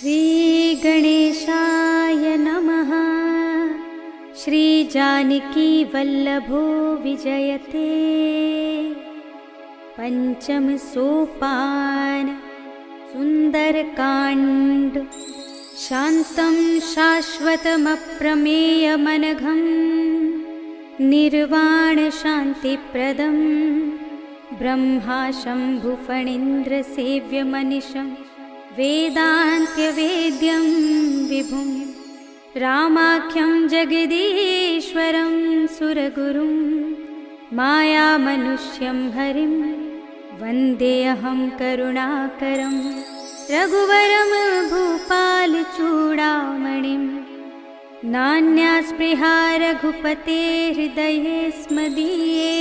श्रीगणेशाय नमः। श्रीजानकीवल्लभो विजयते। पंचम सोपान सुंदरकांड। शान्तं शाश्वतमप्रमेयमनघं निर्वाणशान्तिप्रदं ब्रह्मा शम्भुफणीन्द्रसेव्यमनिशं वेदान्त्यवेद्यं विभुं रामाख्यं जगदीश्वरं सुरगुरुं मायामनुष्यं हरिं वन्देऽहं करुणाकरं रघुवरं भूपालचूडामणिं। नान्यास्पृहा रघुपते हृदये स्मदीये।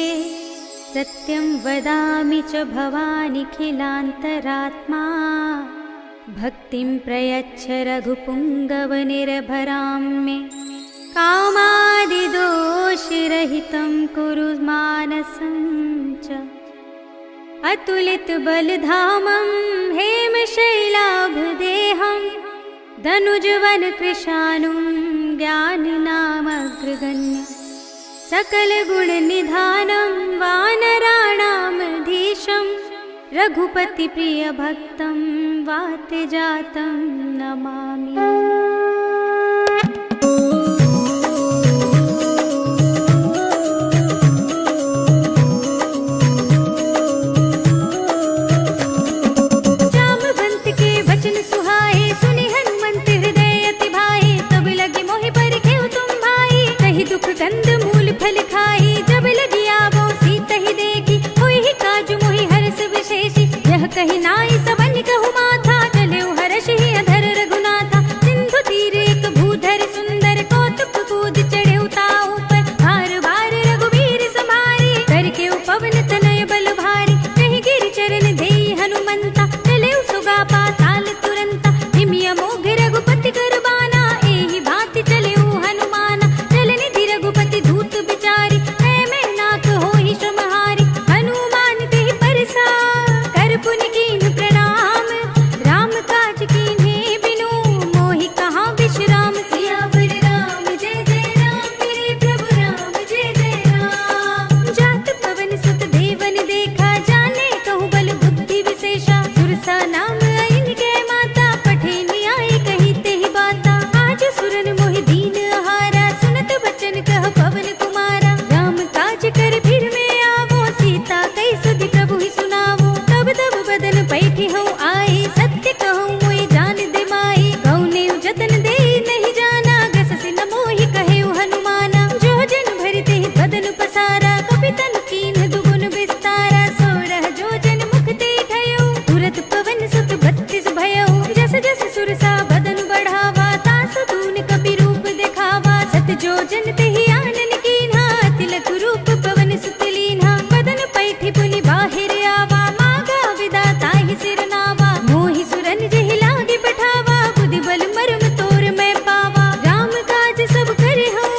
सत्यं वदामि च भवानिखिलान्तरात्मा। भक्तिं प्रयच्छ रघुपुङ्गवनिर्भरां मे। कामादिदोषरहितं कुरु मानसं च। अतुलितबलधामं हेमशैलाभदेहं धनुजवनकृशानुं ज्ञानिनामग्रगण्यं सकलगुणनिधानं वानराणामधीशं रघुपतिप्रियभक्तं वातजातं नमामि। कंद मूल फल खाई जब लगी आवो सीत ही देखी। होई ही काजु मोहि हरस विशेषी। यह कही नाई सबन कहु माथा। चले हर्ष ही अधर रघुनाथा। सिंधु तीर एक भूधर सुंदर कौतुक कूद चढ़े ताऊ पर। बार बार रघुवीर समारी करके उपवन तनय बल भारी। कहीं गिरि चरण देई हनुमंता। चले सुगा पाताल तुरंता। हिमिया मोघ रघुपति करबाना। एहि भांति चले हनुमाना। रघुपति धूत बिचारी मैं नाक हो ही श्रमहारी। हनुमान ते परसा कर पुनि कीन प्रणाम। राम काज कीन्हे बिनु मोहि कहाँ विश्राम। सियावर राम जय जय राम मेरे प्रभु राम जय जय राम। जात पवन सुत देवन देखा जाने कहु बल बुद्धि विशेषा। सुरसा नाम इनके माता पठे न्याय कही ते ही बाता। आज सुरन मोहि दीन आहारा सुनत बचन कह पवन कुमारा। राम काज कर फिर में आवो सीता कई सुधि प्रभु ही सुनावो। तब तब बदन पैठी हूँ आई सत्य कहूँ मोई जान दे माई। गौने जतन दे नहीं जाना गस से न मोहि कहे हनुमाना। जो जन भरते बदन पसारा कपितन कीन दुगुन विस्तारा। सोरह जो जन मुख ते ठयो तुरत पवन सुत 32 भयो। जस जस सुरसा बदन बढ़ावा तास तून कपि रूप दिखावा। सत जो जन ते ही आनन कीन्हा तिलक रूप पवन सुत लीन्हा। बदन पैठी पुनि बाहिर आवा मागा विदाता ही सिर नावा। मोहि सुरन जेहि लागे पठावा बुद्धि बल मर्म तोर मैं पावा। राम काज सब करे हूँ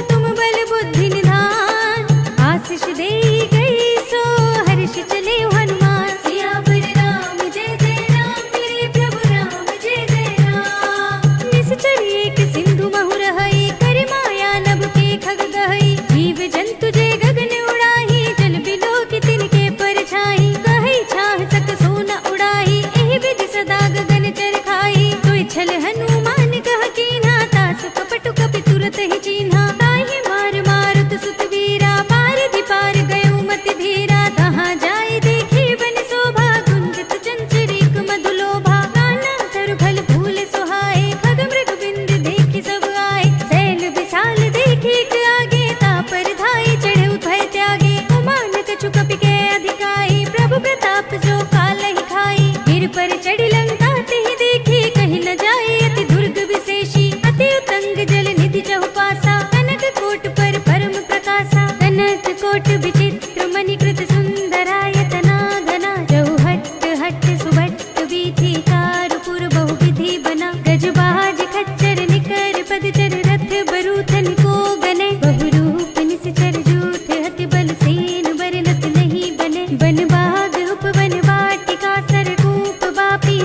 तुम बल बुद्धि निधान। आशीष दे गई सो हर्ष चले हनुमान। सियावर राम जय जय राम मेरे प्रभु राम जय जय राम। निश्चर एक सिंधु महु रहई कर माया नभ के खग गहई। जीव जंतु जे गगन उड़ाही जल बिलो की तिनके परछाई। कहई छाह सक सोन उड़ाही एहि विधि सदा गगन चर खाई। सोई छल हनुमान कह कीन्हा तास कपटु कपि तुरत ही चीन्हा। ताहि मार मारुत सुत वीरा पारधि पार गयो मति धीरा। तहाँ जाय देखी बन शोभा गुंजत चंचरीक मधुलोभा। नाना तरु फल फूल सुहाए खग मृग बिंद देखी सब आए। सैल विशाल देखी आगे तापर धाई चढ़े भय त्यागे। उमान कछु कपि के अधिकाई प्रभु प्रताप जो काल ही खाई। गिर पर चढ़ी लंका ते ही देखी कहीं न जाए अति दुर्ग विशेषी। अति उतंग जल निधि चहुपासा कनक कोट पर परम प्रकाशा। कनक कोट विचित्र मणिकृत सुंदरायतना घना। चौहट्ट हट्ट सुभट्ट वीथि कारपुर बहु विधि बना। गजबाज खच्चर निकर पदचर रथ बरूथन को गने। बहुरूप निश्चर जूथ हति बल सेन बरनत नहीं बने। वन बाग उपवन वाटिका सरकूप बापी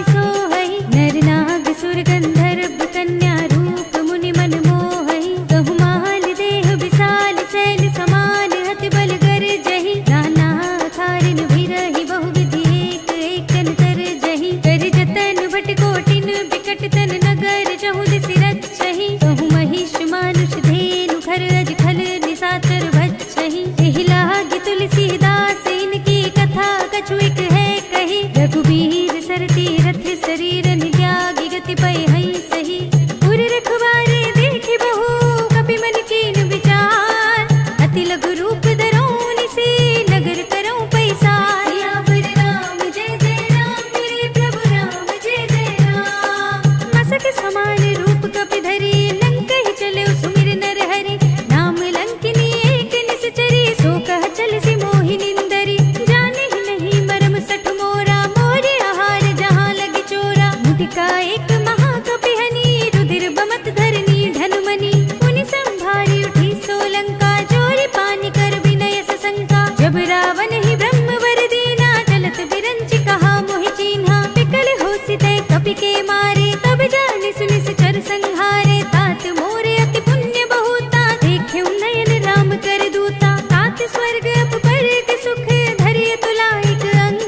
एकाएक महाकपिहनी रुधिर बमत धरनी ढनुमनी मुनि संभारी उठी सोलंका जोरी पानी कर विनय सशंका जब रावण ही ब्रह्म वर दीना चलत बिरंच कहा मोहि चीन्हा विकल होसि तै कपि के मारे तब जानि सुनि चर संहारे तात मोरे अति पुण्य बहुता देखे नयन राम कर दूता तात स्वर्ग पर के सुख धरिय तुलाइक अंग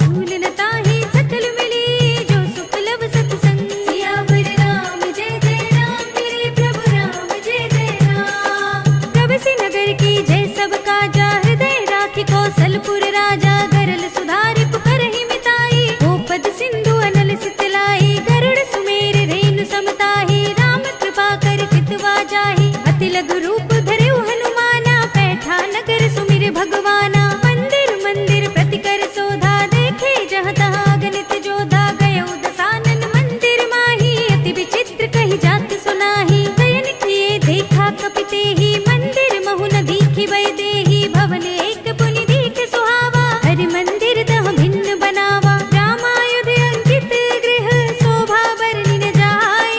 भूल न ताहि सकल मिली जो सुख लब सत्संग सियावर राम जय जय राम मेरे प्रभु राम जय जय राम प्रभु नगर की जय सब काजा हृदय राखी कौशलपुर राजा गरल सुधारि पुकारहि मिताई गोपद सिंधु अनल सितलाई गरुड़ सुमेर रेणु समताहि राम कृपा कर चितवा जाहि अति लघु रूप धरेउ हनुमाना बैठा नगर सुमिर भगवाना मंदिर मंदिर प्रति कर सोधा देखे जहाँ तहाँ गणित जोधा गयो दसानन मंदिर माही अति विचित्र कही जात सुनाही शयन किए देखा कपिते ही मंदिर महु न दीखि वै देही भवन एक पुनि दीख सुहावा हरि मंदिर तह भिन्न बनावा रामायुध अंकित गृह शोभा बरनि न जाय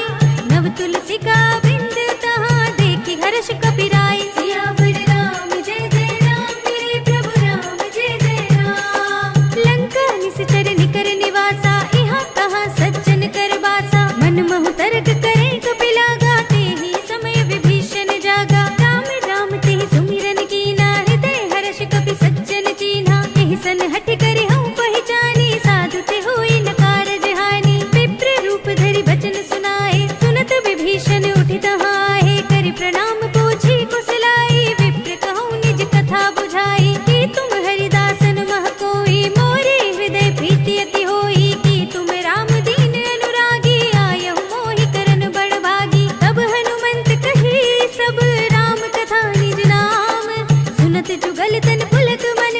नव तुलसी का वृंद तहाँ देखि हर्ष कपिराय सियावर राम जय जय राम मेरे प्रभु राम जय जय राम लंका निश्चर निकर निवासा यहाँ कहाँ सज्जन कर बासा मन महु तर्क करे कपिलागा तेहि समय विभीषण जागा राम राम तेहि सुमिरन कीना हृदय हर्ष कपि सज्जन चीन्हा एहि सन हठ करे हूँ पहचानी साधु ते होई न कारज हानि विप्र रूप धरि बचन सुनाए सुनत विभीषण उठि तहाँ आहे करि प्रणाम पूछी कुशलाई विप्र कहूँ निज कथा बुझाई कि तुम हरिदासन मह कोई मोरे हृदय प्रीति अति होई कि तुम राम दीन अनुरागी आयहु मोहि करन बड़ भागी तब हनुमंत कही सब राम कथा निज नाम सुनत जुगल तन पुलक मन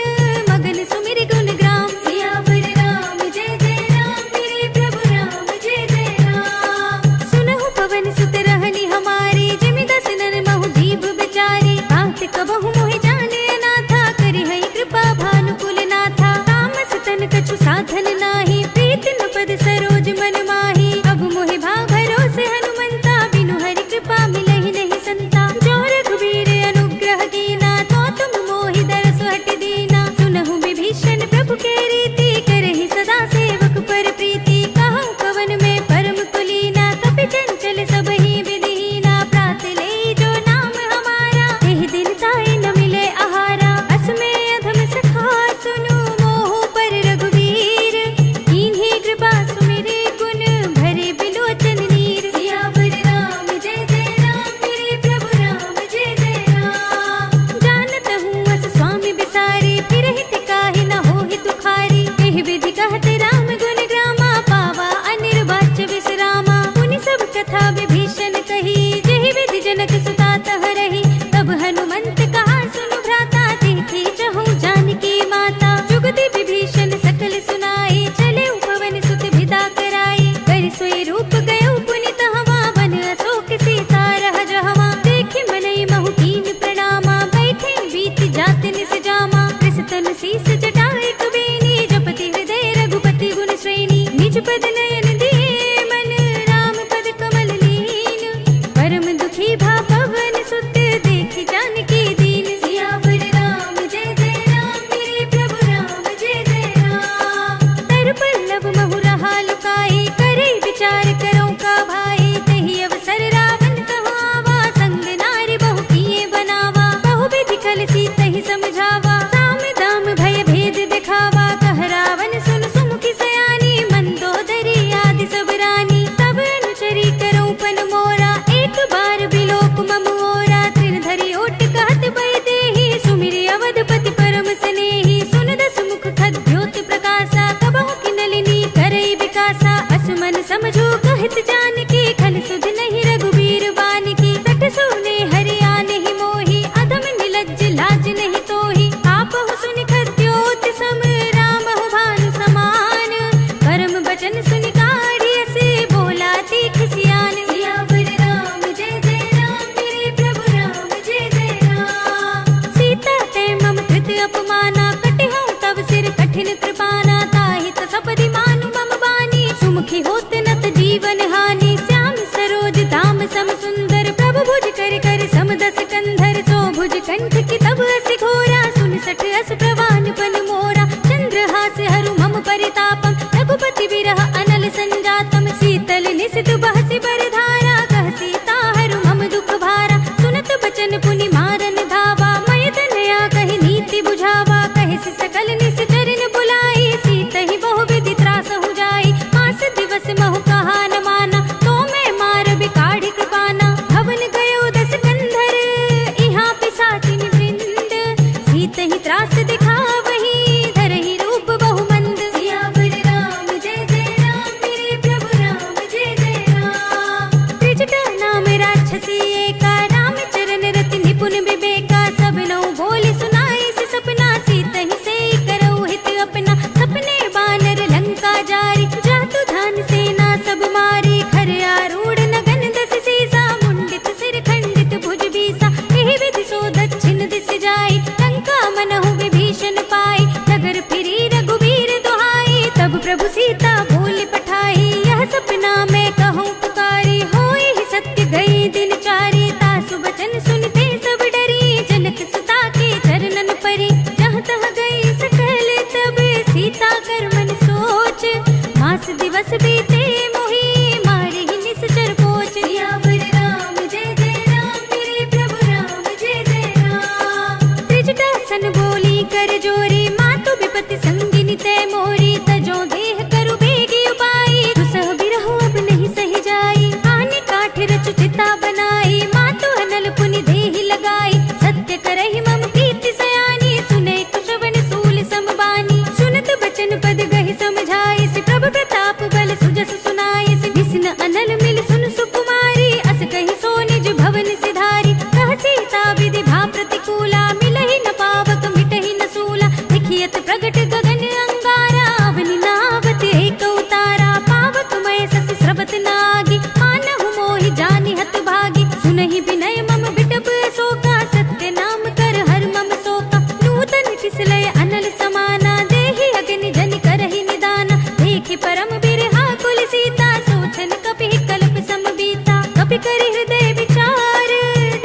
मगन सुमिर गुण ग्राम सियावर राम जय जय राम मेरे प्रभु राम जय जय राम सुनहु पवन सुत रहनी हमारी जिमि दसनन महु जीव बिचारी बात कबहु मोहि जाने अनाथा करि है कृपा भानुकुल नाथा तामस तन कछु साधन नाही प्रीति न पद सरोज मन माही अब मोहि भाव भरोसे हनुमंता बिनु हरि कृपा मिलहि नहीं संता जो रघुवीर अनुग्रह कीना तो तुम मोहि दरस हट दीना सुनहु विभीषण प्रभु के रीति करहि सदा सेवक पर प्रीति कहु पवन में परम कुलीना कपि चंचल सब ही विधिहीना प्रात ले जो नाम हमारा एहि दिन ताई न मिले आहारा अस में अधम सखा सुनु मोह पर रघुवीर कीन्ही कृपा सुमिरे गुण भरे बिलोचन नीर सियावर राम जय जय राम मेरे प्रभु राम जय जय राम जानत हूँ अस स्वामी बिसारी फिर हित काहि न होहि दुखारी एहि विधि कहत राम गुण ग्रामा पावा अनिर्वाच्य विश्रामा मुनि सब कथा विभीषण कही जेहि विधि जनक सुता तह रही तब हनुमंत कहा सुनु भ्राता देखी चहु जानकी माता जुगति विभीषण सकल सुनाई चले पवन सुत विदा कराई कर सोई रूप गयो पुनि तहवा बन अशोक सीता रह जहवा देखि मनई महु कीन प्रणामा बैठे बीत जात निस जामा कृष तन शीस जटाए कुबेनी जपति हृदय रघुपति गुण श्रेणी निज पद नयन दिए मन राम पद कमल लीन परम दुखी भा पवन सुत देखि जानकी दीन सियावर राम जय जय राम मेरे प्रभु राम जय जय राम तर पल्लव महु रहा लुकाई करे विचार करो का भाई तही अवसर रावण कहाँ आवा संग नारी बहु किए बनावा बहु विधि कल सी तही समझावा साम दाम भय भेद दिखावा कह रावण सुन सुमुखी सयानी मंदोदरी आदि सब रानी तब अनुचरी करो पन मोरा एक बार बिलोक मम ओरा त्रिन धरि ओट कहत भय देहि सुमिरि अवधपति परम स्नेही सुन दस मुख खद्योत प्रकाशा कबहु की नलिनी करई विकासा असमन समझो कहत जानकी खल सुध नहीं रघुवीर बानकी सठ सुने हरिया नहीं मोही अधम निलज्ज लाज नहीं तोही आपहु सुनि खद्योत सम राम हो भानु समान परम बचन सुनि काढ़िय से बोला तीख सियान सियावर राम जय जय राम मेरे प्रभु राम जय जय राम सीता ते मम कृत अपमाना कटिहूँ तब सिर कठिन कृपाना ताहि त सपदि मानु मम बानी सुमुखी होत न अनंत जीवन हानि। श्याम सरोज दाम सम सुंदर प्रभु भुज कर कर समदस कंधर। सो भुज कंठ की तब अस घोरा सुन सठ अस प्रवान पन मोरा। चंद्रहास हरु मम परितापम रघुपति विरह अनल संजातम। शीतल निशित बहसि बरधारा कह सीता हरु मम दुख भारा। सुनत बचन पुनि मारन धावा मय तनया कहि नीति बुझावा। कहि सकल निस चरण बुलाई सीत ही बहु विधि त्रासहु जाई। मास दिवस महु कहा न माना तो मैं मार बिकाढ़ कृपाना। भवन गयो दस कंधर इहाँ पिसाचिन वृंद। सीत ही त्रास दिखावही धरहि रूप बहु मंद। सियावर राम जय जय राम मेरे प्रभु राम जय जय राम। त्रिजटा नाम राक्षसी एका राम चरण रति निपुण विवेका। सब नौ बोली सुनाई से सपना सीत ही से करऊ हित अपना। सपने बानर लंका जारी जातु धान सेना सब मारी। खर आरूढ़ नगन दस सीसा मुंडित सिर खंडित भुज बीसा। एहि विधि सो दक्षिण दिस जाई लंका मनहु विभीषण पाई। नगर फिरी रघुबीर दुहाई तब प्रभु सीता बोल पठाई। यह सपना मैं कहूँ पुकारी होई ही सत्य गई दिन चारी। तासु बचन सुनते सब डरी जनक सुता के चरणन परी। जहाँ तहाँ गई सकल तब सीता कर मन सोच। मास दिवस बीते मोहि मारि ही निश्चर कोच। सियावर राम जय जय राम मेरे प्रभु राम जय जय राम। त्रिजटा सन बोली कर जोरी मातु विपति संगिनी तै मोरी। तजो देह करु बेगी उपाई दुसह बिरहु अब नहीं सही जाई। आने काठ रचु चिता बनाई मातु अनल पुनि देहि लगाई। सत्य करहि मम कीर्ति सयानी सुने कुशवन सूल समबानी। सुनत बचन पद गहि समझाई सि प्रभु प्रताप बल सुजस सुनाई। सि विष्णु अनल मिल सुन सुकुमारी अस कहि सो निज भवन सिधारी। कह सीता विधि भा प्रतिकूला मिलहि न पावक मिटहि न सूला। देखियत प्रगट गगन अंगारा अवनि नावत एक उतारा। पावक मय सस स्रवत नागी मानहु मोहि जानि हत भागी। सुनहि विनय मम बिटप शोका सत्य नाम कर हर मम शोका। नूतन किसलय अनल समाना देहि अग्नि जनि करहि निदाना। देखि परम बिरहा कुल सीता सोचन कपि कल्प सम बीता। कपि करि हृदय विचार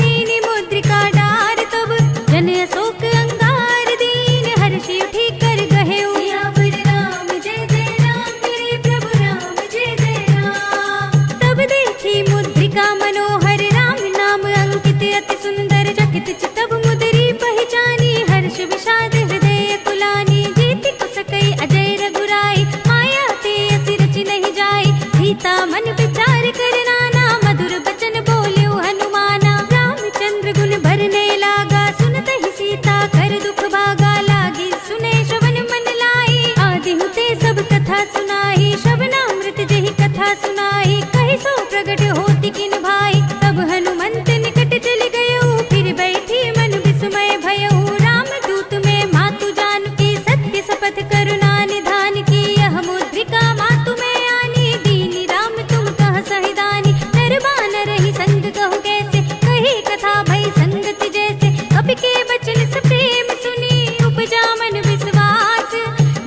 दीनि मुद्रिका डार तब। जन अशोक अंगार दीन हर्षि उठि कर गहेउ। सियावर राम जय जय राम मेरे प्रभु राम जय जय राम। तब देखी मुद्रिका मनोहर राम नाम अंकित अति सुंदर। चकित चितब मुदरी पहचानी हर्ष विषाद हृदय कुलानी। जीति कुसकई अजय रघुराई माया ते असि रचि नहीं जाई। सीता मन विचार कर नाना मधुर बचन बोल्यो हनुमाना। रामचंद्र गुण भरने लागा सुनत ही सीता कर दुख भागा। लागी सुने श्रवण मन लाई आदि हुते सब कथा सुनाई। श्रवणामृत जेहि कथा सुनाई कहि सो प्रगट होति किन भाई। तब हनुमंत निकट चल गयो फिर बैठी मन विस्मय भयउ। राम दूत में मातु जानकी सत्य शपथ करुणा निधान की। यह मुद्रिका मातु में आनी दीनी राम तुम कह सहिदानी। नर बानर ही संग कहु कैसे कही कथा भई संगति जैसे। कपि के बचन से प्रेम सुनी उपजा मन विश्वास।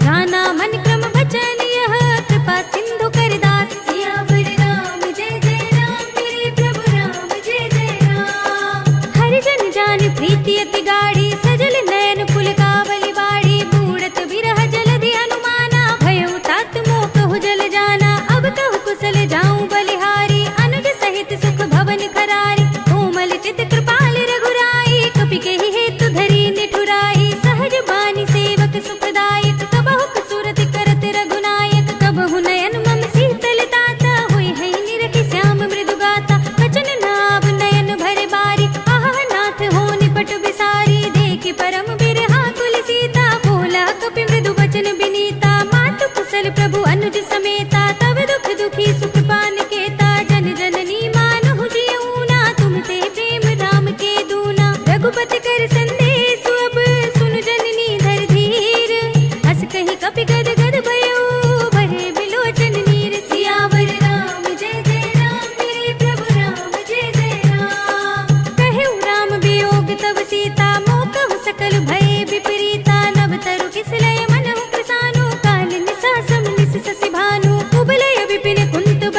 गाना मन क्रम बचन यह कृपा सिंधु कर दास। सियावर राम जय जय राम मेरे प्रभु राम जय जय राम। हरि जन जान प्रीति अति गाढ़ी सजल नयन पुलकावली बाड़ी। बूढ़त बिरह जलधि अनुमाना भयउ तात मोह कहु जल जाना। अब कहु कुशल जाऊं बलिहारी अनुज सहित सुख भवन खरारी। कोमल चित कृपाल रघुराई कपि केहि हेतु धरी निठुराई। सहज बानी सेवक सुखदायक कबहु सुरति करत रघुनायक। कबहु नयन मम शीतल ताता होय है निरखि श्याम मृदु गाता। बचन नाव नयन भर बारी आह नाथ हो निपट बिसारी। देखि परम बिरहा कुल सीता बोला कपि मृदु बचन बिनीता। मातु कुशल प्रभु अनुज समेता तब दुख दुखी सुख पान केता। जन जननी मानहु जियऊ नाथ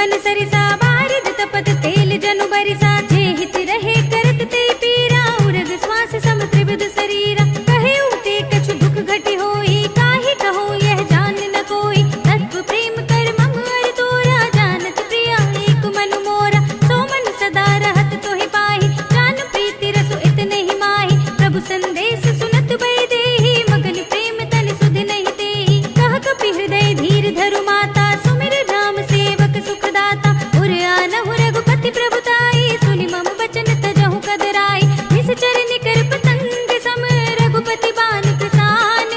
बन सरिसा बारिद तपत तेल जनु बरिसा जे हित रहे करत ते पीरा उरग श्वास सम त्रिविध शरीरा कहे उते कछु दुख घटी होई काहे कहो यह जान न कोई तत्व प्रेम कर मम अर तोरा जानत प्रिया एक मन मोरा सो मन सदा रहत तोहि पाहि जान प्रीति रसु इतने ही माहि प्रभु संदेश सुनत भय देहि मगन प्रेम तन सुध नहीं तेहि कह कपि हृदय धीर धरु माता सुमिर राम सेवक सुखदाता उर आनहु रघुपति प्रभुताई सुनि मम बचन तजहु कदराई निश्चर निकर पतंग सम रघुपति बान किसान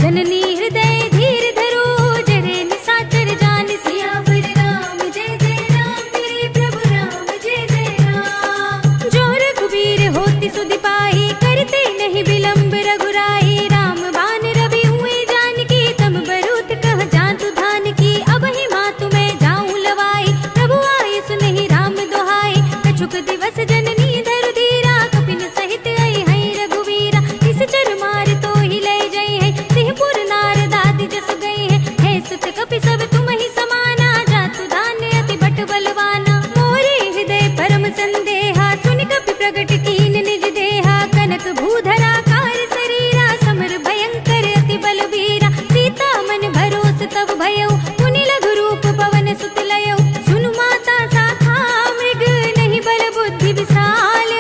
जननी हृदय धीर धरो जरे निसाचर जान सियावर राम जय जय राम मेरे प्रभु राम जय जय राम जो रघुवीर होति सुधि पाहि करते नहीं विलंब रघुराई राम बान रवि हुए जानकी तम बरूत कह जातु धान की अब ही मातु मैं जाऊं लवाई प्रभु आये सुनहि राम दोहाई कछुक दिवस जननी धरु धीरा कपिन सहित आई है रघुवीरा इस चर मार तो ही ले जई है सिंहपुर नारद आदि जस गई है सुत कपि सब तुम ही समाना जातु धान्य अति बट बलवाना मोरे हृदय परम संदेहा सुनि कपि प्रगट कीन निज देहा कनक भूधरा कार शरीरा समर भयंकर अति बलवीरा सीता मन भरोस तब भयउ पुनि लघु रूप पवन सुत लयउ सुनु माता साखा मृग नहीं बल बुद्धि विशाल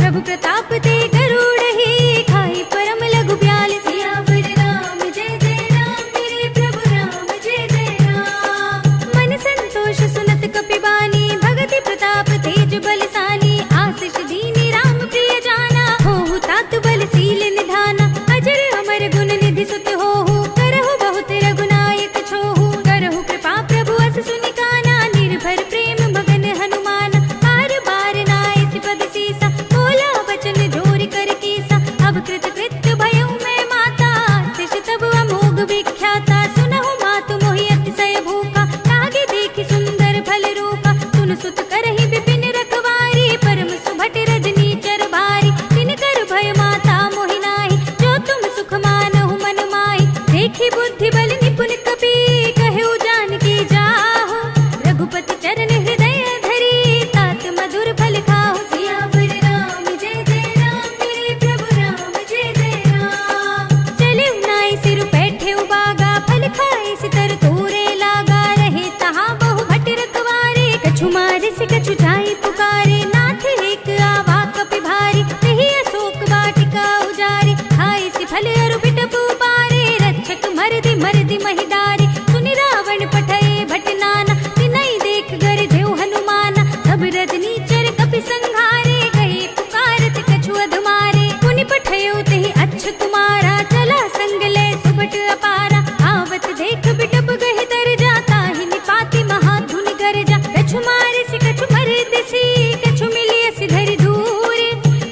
प्रभु प्रताप ते गरुड़ ही खाई परम लघु ब्याल सियावर राम जय जय राम मेरे प्रभु राम जय जय राम मन संतोष सुनत कपि बानी भगति प्रताप तेज बलसानी आशीष दीनी राम प्रिय जाना होहु तात बलशील निधाना अजर अमर गुण निधि सुत होहु करहु बहुत रघुनायक छोहु करहु कृपा प्रभु अस सुनि काना निर्भर प्रेम मगन हनुमान बार बार नाय सिपद सीसा बोला बचन जोरि कर कीसा अब कृत कृत्य भयउ मैं माता तिश तब अमोघ विख्याता सुनहु मातु मोहि अतिशय भूखा लागे देखि सुंदर फल रूपा सुन सुत करहि विपिन रखवारी परम सुभट रजनी चर भारी तिन कर भय माता मोहि नाहि जो तुम सुख मानहु मन माहि देखि बुद्धि बल निपुण कपि कहु जानकी जाहु रघुपति चरण हृदय धरी तात मधुर फल खाहु सियावर राम जय जय राम मेरे प्रभु राम जय जय राम चले नाई सिर बैठे बागा फल खाए सितर तोरे लागा रहे तहाँ बहु भट रखवारे कछु मारे से कछु जाई पुकारे नाथ एक आवा कपि भारी कही अशोक वाटिका उजारे खाए से फल अरु बिटप पारे रक्षक मरदि मरदि महिदारे सुनि रावण पठये भट नाना तिनई देख गर देव हनुमाना सब रजनी चर कपि संघारे गए पुकारत कछु अधमारे पुनि पठयो तेहि अच्छ तुम्हारा चला संग ले सुबट अपारा आवत देख बिटप गहि दर जाता ही निपाति महाधुनि गरजा कछु मारे से कछु मरद सी कछु मिलिय सिधरि दूर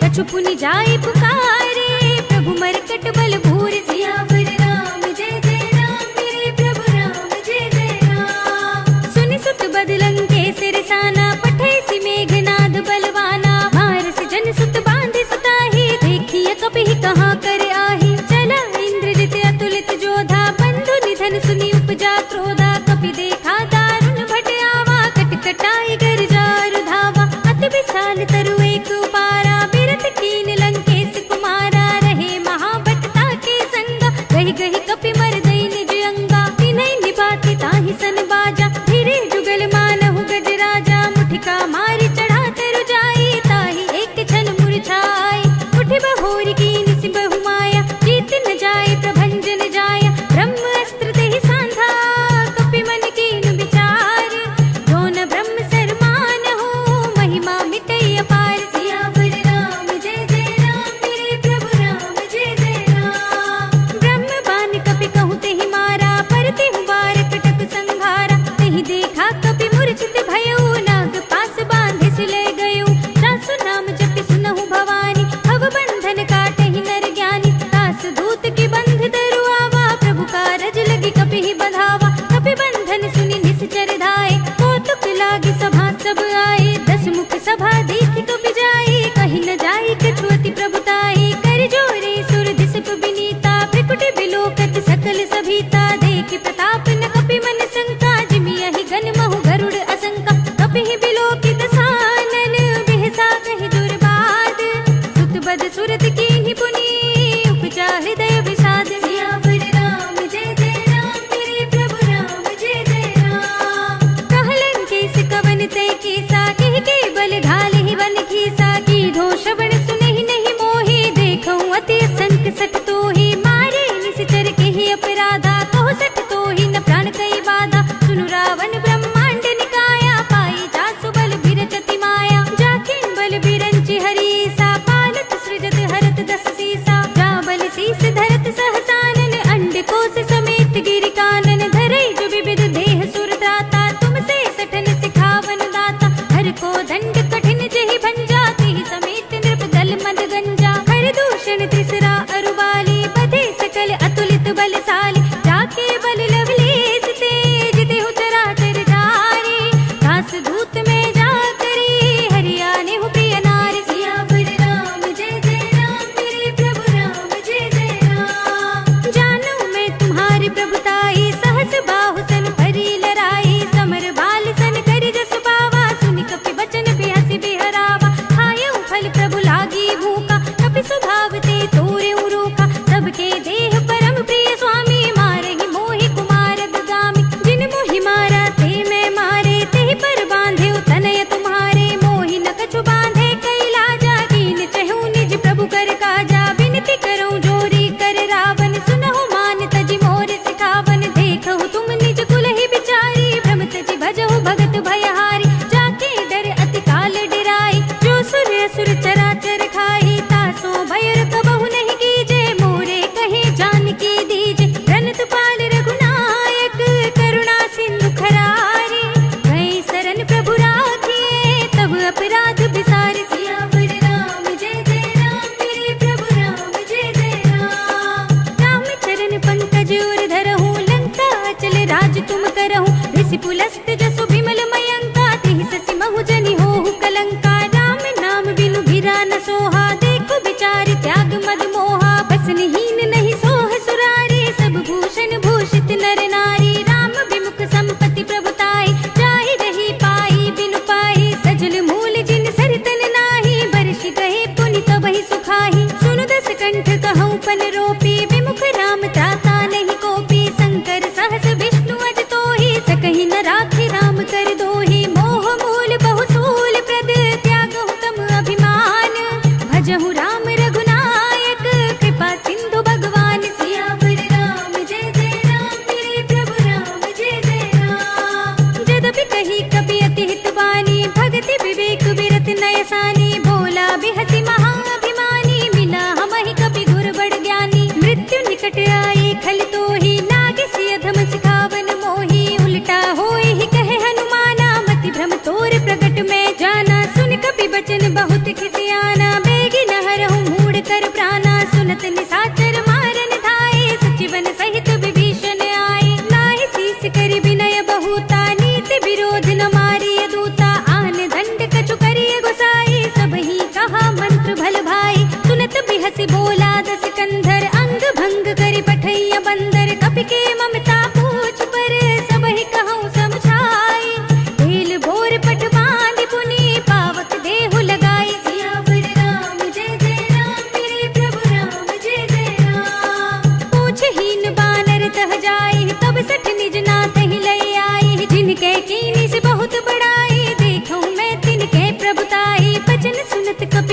कछु पुनि जाई पुकारे प्रभु मरकट बल भूर सियावर राम जय जय राम मेरे प्रभु राम जय जय राम सुनि सुत बदलंग के सिरसाना पठे सि मेघनाद बलवाना मारस जन सुत बांधे सुताही देखिए कपि कहाँ कर आही चला इंद्रजित अतुलित जोधा बंधु निधन सुनि उपजा क्रोधा कपि देखा दारुण भट आवा कटकटाई गर जार धावा अति विशाल तरु एक उपारा बिरत कीन लंकेश कुमारा रहे महाभटता के संगा गहि गहि कपि मर दई निज अंगा तिन्है निपाति ताहि सन बाजा धीरे जुगल मानहु गज राजा मुठिका मारी चढ़ा तरु जाई ताहि एक क्षण मुरझाई उठि बहोरी कीन सि बहु माया जीत न जाय प्रभंजन जाया ब्रह्म अस्त्र तेहि सांधा कपि मन कीन विचार जो न ब्रह्म सरमान हो महिमा मिटई अपार सियावर राम जय जय राम मेरे प्रभु राम जय जय राम ब्रह्म बान कपि कहु तेहि मारा पर तेहु बार कटक संघारा तेहि देखा कपि मूर्छित भयउ नाग पास बांधे से ले गयउ सासु नाम जपि सुनहु भवानी भव बंधन काटहि नर ज्ञानी दास दूत की बंध दरु आवा प्रभु कारज लगी कपि ही बंधावा कपि बंधन सुनि निश्चर धाय कौतुक लागी सभा सब आए दस मुख सभा देखि कपि जाई कहि न जाई कछु अति प्रभुताई कर जोरे सुर दिसप विनीता भृकुटि बिलोकत सकल सभीता देखि प्रताप न कपि मन शंका जिमियहि गन महु गरुड़ असंका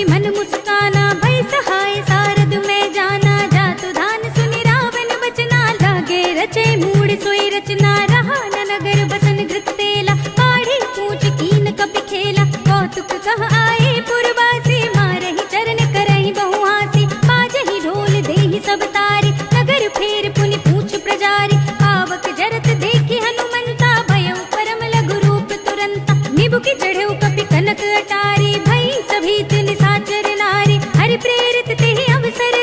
सुनि मन मुस्काना, भई सहाय सारद में जाना। जातु धान सुनि रावण बचना, लागे रचे मूड सोई रचना। रहा न नगर बसन घृत तेला, काढ़ी पूछ कीन कपि खेला। कौतुक कह आए पुरवासी, मारहि चरण करहि बहुहासी। बाजहि ढोल देहि सब तारी, नगर फेर पुनि पूछ प्रजारी। आवक जरत देखि हनुमंता, भयउ परम लघु रूप तुरंता। निबुकि चढ़ेउ कपि कनक अटारी, भई सभीत निशाचर नारी। हरि प्रेरित तेहि अवसर,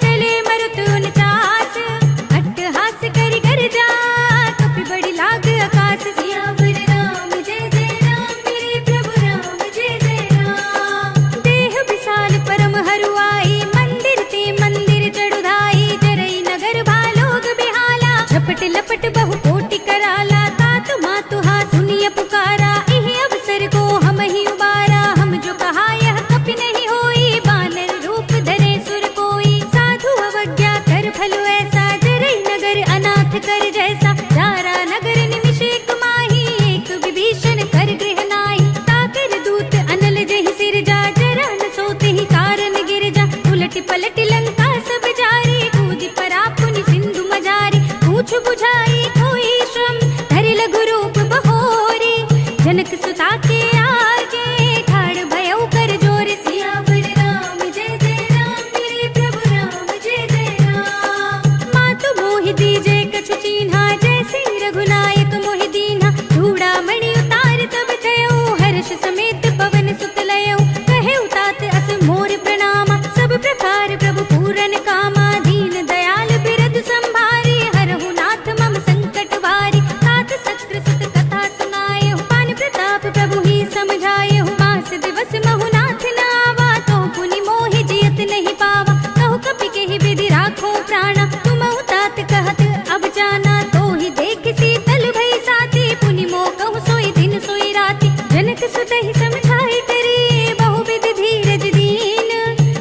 चले मरुत उनचास। अट्टहास करि गर्जा, कपि बड़ी लाग आकाश। सियावर राम जय जय राम, मेरे प्रभु राम जय जय राम। देह विशाल परम हरुआई, मंदिर ते मंदिर चढ़ुधाई। जरई नगर भालोग बिहाला, झपट लपट बहु कोटि कराला। तात मातु हा सुनिय पुकारा, इह अवसर को हम ही उबारा। हम जो कहा यह कपि नहीं होई, बानर रूप धरे सुर कोई। साधु अवज्ञा कर फल ऐसा, जरई नगर अनाथ कर जैसा। जारा नगर निमिष एक माही, एक विभीषण कर गृह नाई। ताकर दूत अनल जहि सिर जा, जरा न सोते ही कारण गिर जा। उलट पलट लंका सब जारी, कूदि परा पुनि सिंधु मजारी। पूछ बुझाई कोई श्रम, धरि लघु रूप बहोरी। जनक सुता के आगे, ठाड़ भयउ कर जोर। सियावर राम जय जय राम, मेरे प्रभु राम जय जय राम। मातु मोहि दीजे कछु चीन्हा, जैसे रघुनायक मोहि दीन्हा। चूड़ामणि उतार तब थयउ, हर्ष समेत पवन सुत लयउ। कहेउ तात अस मोर प्रणामा, सब प्रकार प्रभु पूरन कामा। दीन दयाल बिरद संभारी, हरहु नाथ मम संकट भारी। तात सत्र सुत कथा सुनाएहु, पान प्रताप प्रभु ही समझाएहु। मास दिवस महु नाथ न आवा, तो पुनि मोहि जियत नहीं पावा। कहु कपि केहि विधि राखो प्राणा, तुमहु तात कहत अब जाना। तो ही देख शीतल भई साथी, पुनि मोह कहु सोई दिन सोई राति। जनक सुत ही समझाई करी, बहु विधि धीरज दीन।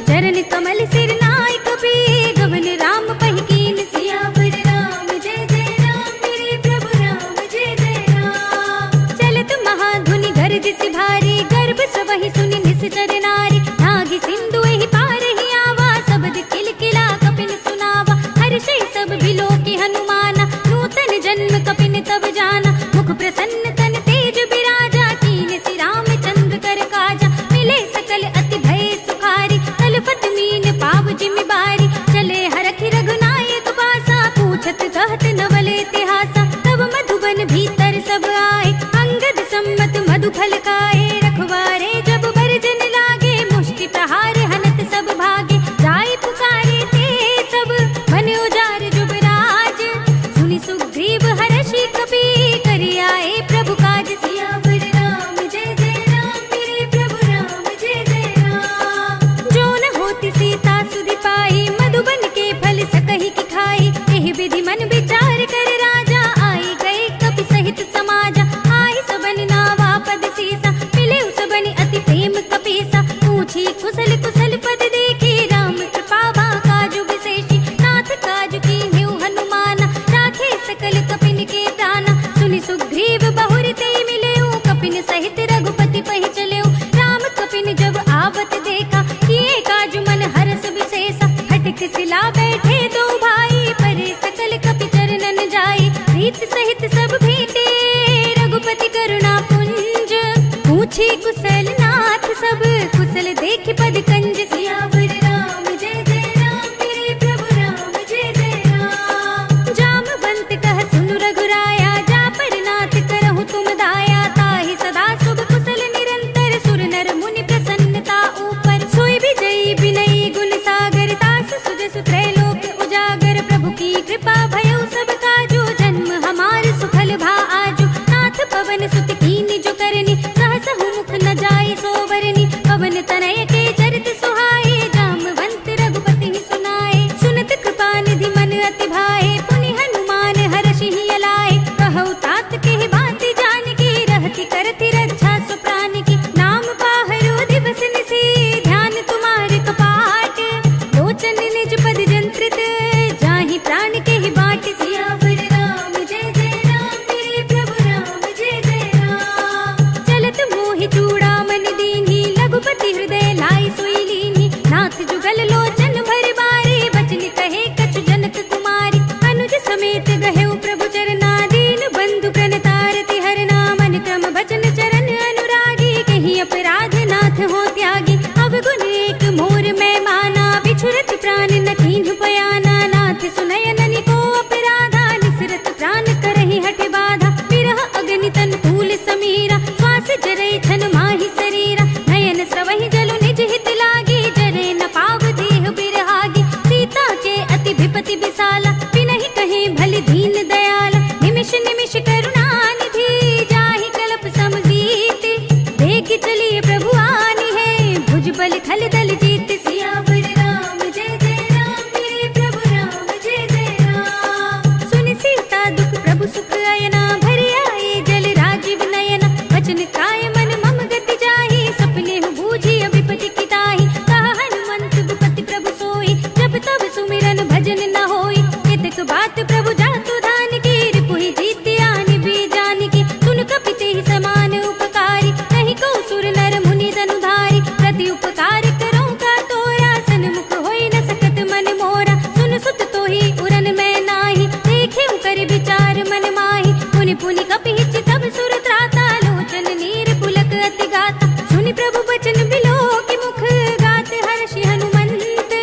चरण कमल सिर नाय कपि, गवन राम पहि कीन। सियावर राम जय जय राम, मेरे प्रभु राम जय जय राम। चलत महाधुनि गरज सि भारी, गर्भ सबहि सुनि निश्चर नारी। नागी सिंधु एहि पार ही आवा, सबद किलकिला कपिन सुनावा। हर्षै सब बिलोकि हनुमाना, नूतन जन्म कपिन तब जाना। मुख प्रसन्न तन तेज बिराजा, कीन सि रामचंद्र कर काजा। मिले सकल अति भय सुखारी, तलपत मीन पाव जिमि बारी। चले हरखि रघुनायक पासा, पूछत कहत नवल इतिहासा। तब मधुबन भीतर सब आए, अंगद सम्मत मधु फल खाए। रखवारे जब भरजन लागे, मुष्टि प्रहार हनत सब भागे। जाय पुकारे ते सब, मन उजार जुबराज। सुनि सुग्रीव हर्षि कपि, करि आए प्रभु काज। सियावर राम जय जय राम, मेरे प्रभु राम जय जय राम। जो न होती सीता सुधि पाई, मधुबन के फल सकहि की खाई। एहि विधि मन विचार कर राजा, आई गए कपि सहित समाजा। आई सबन नावा पद सीसा, मिले सबनि अति प्रेम कपीसा। पूछी कुशल कुशल पद देखी, राम कृपा बा काजु विशेषी। नाथ काजु कीन्हेउ हनुमाना, राखे सकल कपिन के प्राणा। सुनि सुग्रीव बहुर ते मिलेउ, कपिन सहित रघुपति पहि चलेउ। राम कपिन जब आवत देखा, किए काजु मन हरस विशेषा। हटक सिला बैठे दो भाई, परे सकल कपि चरणन जाई। प्रीत सहित सब भेंटे, रघुपति करुणा पुंज। पूछी कुशल नाथ सब, कुशल देख पद कंज। सियावर राम जय जय राम, मेरे प्रभु राम जय जय राम। जामवंत कह सुनु रघुराया, जा पर नाथ करहु तुम दाया। ताहि सदा शुभ कुशल निरंतर, सुर नर मुनि प्रसन्नता ऊपर। सोई विजयी विनयी गुण सागर, तास सुजस त्रैलोक उजागर। प्रभु की कृपा भयउ सब काजू, जन्म हमार सुफल भा आजू। नाथ पवन सुत कीन्हि जो करनी, सहसहु मुख न जाय सोवरनी। पवन तनय के चरित सुहाए, जामवंत रघुपति ही सुनाए। सुनत कृपा निधि मन अति भाए, पुनि हनुमान हर्षि ही अलाए। कहउ तात केहि बात जानकी, रहति करति रक्षा सु प्राण की। नाम पाहरो दिवस निशि, ध्यान तुम्हारे कपाट। लोचन निज पद जंत्रित, जाहि प्राण केहि बाट। सियावर राम जय जय राम, मेरे प्रभु राम जय जय राम। चलत मोहि चूड़ामणि दीन्हि, रघुपति हृदय लाई सोई। पास जरे छन माही शरीरा नयन स्रवहि जलु निज हित लागी जरे न पाव देह बिरहागी सीता के अति विपति विशाला बिनहि कहे भल दीन दयाला निमिष निमिष करुणा निधि जाहि कल्प समजीति देख चलिए प्रभु आनी है भुज बल खल दल जीत सियावर राम जय जय राम मेरे प्रभु राम जय जय राम सुन सीता दुख प्रभु सुख अयना भरि आए जल राजीव नयना वचन काय मन मम गति जाहि सपने हु बूझी विपति किताहि कहा हनुमंत विपति प्रभु सोई जब तब सुमिरन भजन न होई केतक बात प्रभु जातु धान की रिपुहि जीत आनि भी जान की सुन कपिते ही समान उपकारी नहीं को सुर नर मुनि धनुधारी प्रति उपकार करो का तोरा सन्मुख होई न सकत मन मोरा सुन सुत तो ही उरन मैं नाही देखे कर विचार मन माही पुनि पुनि कपि तब सुर त्राता लोचन नीर पुलक अति गाता सुनि प्रभु बचन बिलो की मुख गात हर्षि हनुमंत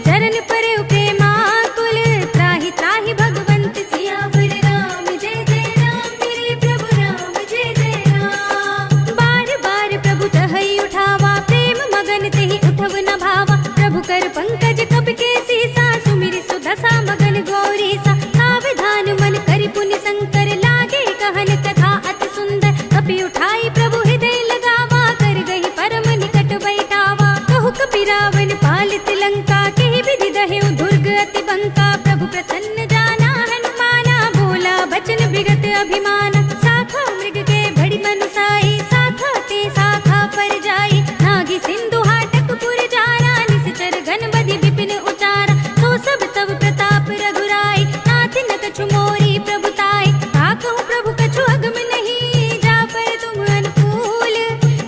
चरण पर प्रेमाकुल त्राहि त्राहि भगवंत सियावर राम जय जय राम मेरे प्रभु राम जय जय राम बार बार प्रभु तहई उठावा प्रेम मगन तेहि उठव न भावा प्रभु कर पंकज कप के सीसा सुमिर सुदशा मगन गौरी सा सावधान मन करि पुनि शंकर लागे कहन कथा अति सुंदर कपि उठाई प्रभु हृदय लगावा कर गही परम निकट बैठावा कहु कपि रावण पालित लंका केहि विधि दहेउ दुर्ग अति बंका प्रभु प्रसन्न जाना हनुमाना बोला बचन विगत अभिमान साखा मृग के बड़ी मनुसाई साखा ते साखा पर जाई नागी सिंधु हाटक पुर जारा निश्चर गण बधि विपिन उचारा तो सब तब प्रताप रघुराई नाथ न कछु मोरी प्रभुताई ताकहु प्रभु कछु अगम नहीं जा पर तुम अनुकूल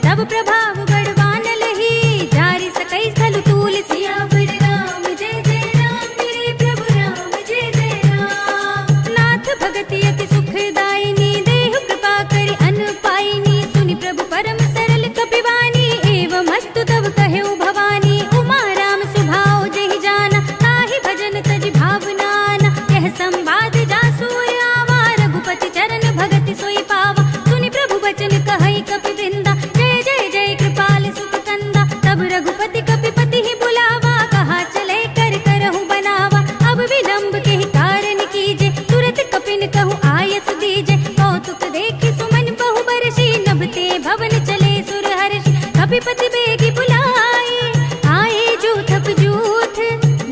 तब प्रभाव बड़वान लही जारि सकई स्थल तूल सियावर राम जय जय राम मेरे प्रभु राम जय जय राम नाथ भगति अति सुखदायिनी देहु कृपा करि अन पाइनी सुनि प्रभु परम सरल कपिवानी एवं अस्तु तब कहेउ भवानी उमा राम सुभाव जहि जाना ताहि भजन तज भावनाना यह संवाद जासूर आवा रघुपति चरण भगति सोई पावा सुनि प्रभु बचन कहई कपि वृंदा जय जय जय कृपाल सुख कंदा तब रघुपति कपिपति ही बुलावा कहा चले कर करहु बनावा अब विलंब के ही कारण कीजे तुरत कपिन कहु आयस दीजे कौतुक देखि सुमन बहु बरसी नभते भवन चले सुर हर्षि कपिपति बेगी बुलाए आए जूथ जूथ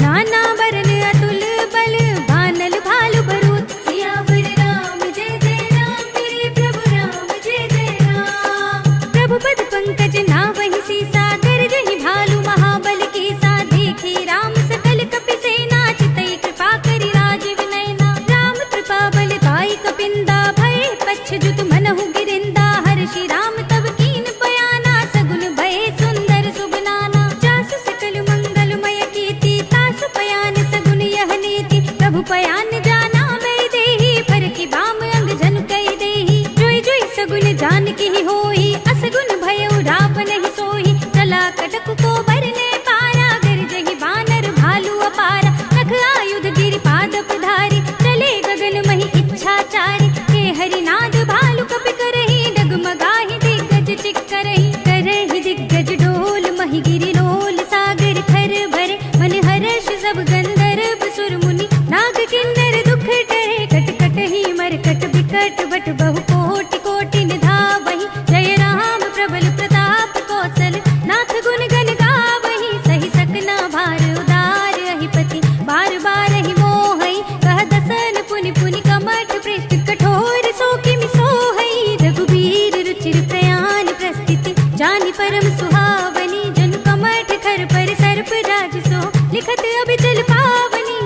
नाना वरन अतुल बल बानल भालु बरूथ सियावर राम जय जय राम मेरे प्रभु राम जय जय राम प्रभु पद पंकज नावहि सीसा गरजहि भालु महाबल कीसा देखी राम सकल कपि सेना चितई कृपा करि राजीव नयना राम कृपा बल पाई कपिंदा भय पच्छ जुत मनहु गिरिंदा हर्षि राम तब कीन बयाना सगुन भय सुंदर सुबनाना जासु सकल मंगलमय कीर्ति तासु पयान सगुन यह नीति प्रभु पयान जाना मैं देही पर की बाम अंग जन कई देही जोई जोई सगुन जान की होई असगुन भयउ रावण ही सोही चला कटक को बरने पारा गरजहि बानर भालु अपारा नख आयुध गिरि पाद पधारी चले गगन महि इच्छाचारी के हरिनाद भालु कपि करहि डगमगाहि दिग्गज चिक्करहि करहि दिग्गज डोल महि गिरि लोल सागर खर भरे मन हर्ष सब गंधर्व सुर मुनि नाग किन्नर दुख टरे कट कट ही मरकट बिकट बट बहु कोटि कोटि निधावहि जय राम प्रबल प्रताप कौशल नाथ गुण गण गावहि सहि सकना भार उदार अहिपति बार बार ही मोहई कह दसन पुनि पुनि कमठ पृष्ठ कठोर सो किमि सोहई रघुबीर रुचिर प्रयाण प्रस्थिति जानि परम सुहावनी जन कमठ खर पर सर्प राज सो लिखत अभिचल पावनी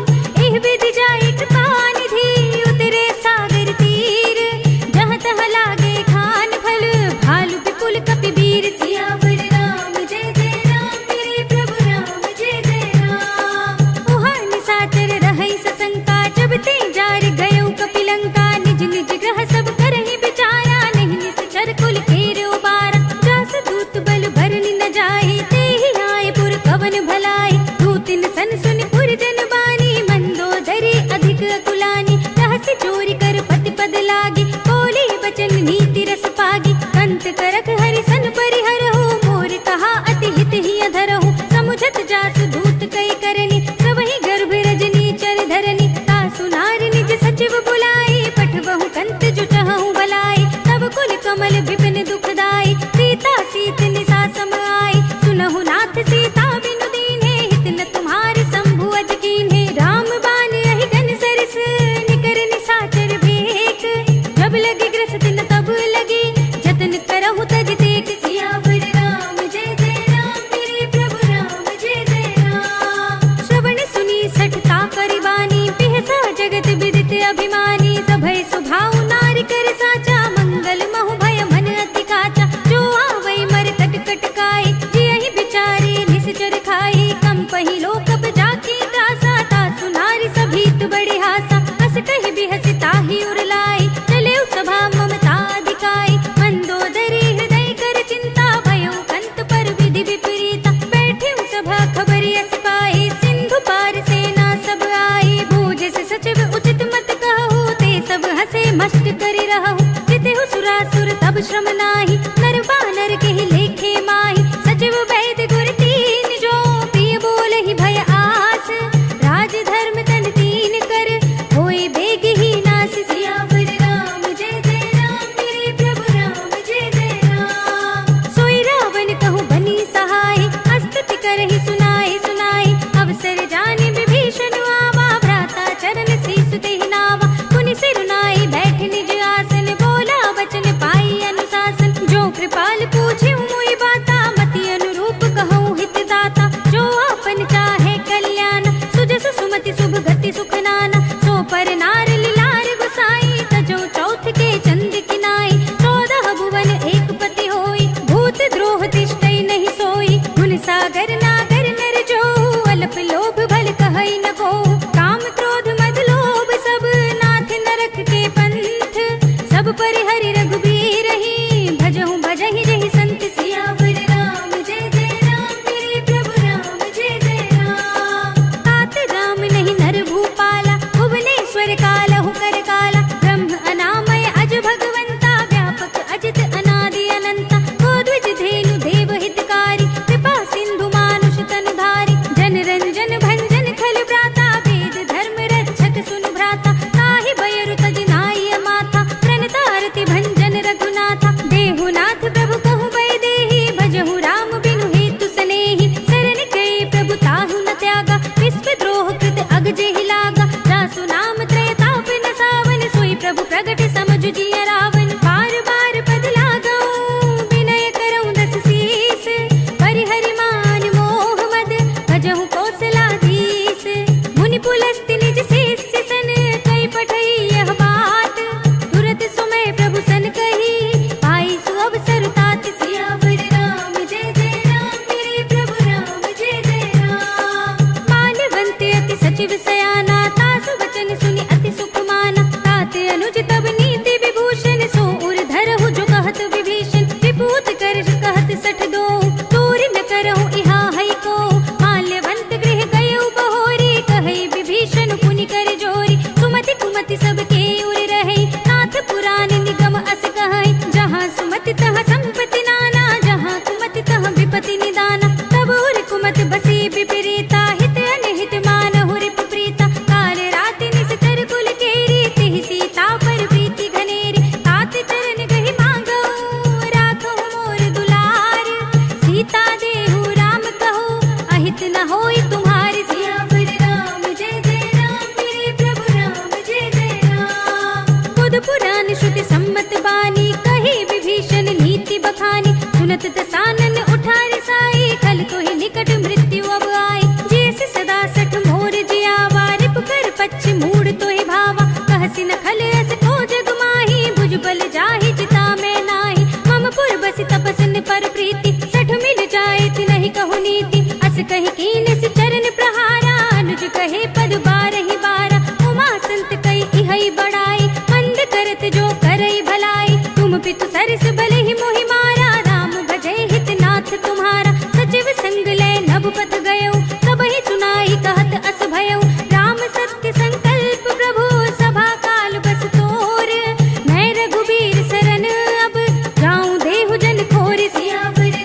एह विधि जाय कृपा निधि उतरे सागर तीर जहाँ तहाँ लागे खान फल भालु विपुल कपि वीर सियावर राम जय जय राम मेरे प्रभु राम जय जय राम उहाँ निशाचर रहै सशंका जब ते जार गयो कपि लंका निज निज ग्रह सब करहि विचारा नहीं निश्चर कुल केर उबारा जास दूत बल भरनि न जाहि तेहि आए पुर कवन भलाई दूतिन सन सुनि पुर जन कृपाल पूछे मोई बाता, मति अनुरूप कहूँ हित दाता। जो आपन चाहे कल्याण, सुजस सुमति शुभ गति सुख नाना। सो पर नार लिलार गुसाई, तजो चौथ के चंद किनाई। 14 भुवन एक पति होई, भूत द्रोह तिष्ठई नहीं सोई। गुण सागर नागर नर जो, अल्प लोभ भल कहई न को। काम क्रोध मद लोभ सब, नाथ नरक के पंथ। सब परिहरि रघुबीर ही, भजहु भजहि रहि संत। सियावर राम जय जय राम, मेरे प्रभु राम जय जय राम। तात राम नहीं नर भूपाला, भुवनेश्वर कालहु कर काला। ब्रह्म अनामय अज भगवंता, व्यापक अजित अनादि अनंता। गोद्विज धेनु देव हितकारी, कृपा सिंधु मानुष तनुधारी। जन रंजन भंजन खल भ्राता, वेद धर्म रक्षक सुनु भ्राता। ताहि बयरु तज नाय माथा, प्रणतारति भंजन रघुनाथा। देहुनाथ प्रभु कहु बै देहि, भजहु राम बिनु हेतु सनेहि। शरण गए प्रभु ताहु न त्यागा, विश्व द्रोह कृत अग जेहि लागा। जासु नाम त्रय ताप न सावन, सोई प्रभु प्रगट समझु जिय रावण। बार बार पद लागऊं, विनय करऊं दस शीस। परिहरि मान मोह मद, भजहु कौशलाधीश। मुनि पुलस्त्य निज शिष्य सन, कई पठई यह बात। तुरत सुमय प्रभु सन कही, पाई सुअवसर तात। सियावर राम जय जय राम, मेरे प्रभु राम जय जय राम। मानवंत अति सचिव सयाना, तासु वचन सुनि अति सुख माना। तात अनुज तब नीति विभूषण, सो उर धरहु जो कहत विभीषण। विभूत कर कहत सठ दो, दूर न करहु इहा है को। माल्यवंत गृह गयउ बहोरी, कहई विभीषण पुनि कर जोरी। सुमति कुमति सबके उर रहै, नाथ पुराण निगम अस कहै। जहाँ सुमति तहाँ संपत्ति नाना, जहाँ कुमति तहाँ विपत्ति निदाना। तब उर कुमत बसी विपरीता, हित अनहित मानहु रिपु प्रीता। काल राति निस्तर कुल केरी, तिहि सीता पर प्रीति घनेरी। तात चरण गहि मांगऊ, राखहु मोर दुलार। सीता देहु राम कहू, अहित न होई तुम्हारी। सियावर राम जय जय राम, मेरे प्रभु राम जय जय राम। बुध पुराण श्रुति सम्मत बानी, कही विभीषण नीति बखानी। सुनत दसानन उठारि साई, खल कोहि निकट मृत्यु अब आई। जैसे सदा सठ मोर जियावा, रिपु कर पच्छ मूढ़ तोहि भावा। कहसि न खल अस को जग माही, भुज बल जाहि चिता में नाही। मम पुर बसि तपस्न पर प्रीति, सठ मिल जाए ति नहीं कहु नीति। अस कहि कीन सि चरण प्रहारा, अनुज कहे पद बारहि बारा। उमा संत कई इहै बड़ाई, मंद करत जो करई भलाई। तुम पितु सरस भले ही मोहि मारा, राम भजय हित नाथ तुम्हारा। सचिव संग लय नभ पथ गयो, सबहि सुनाई कहत अस भयउ। राम सत्य संकल्प प्रभु, सभा काल बस तोर। मैं रघुबीर सरन अब, जाऊं देहु जन खोर। सियावर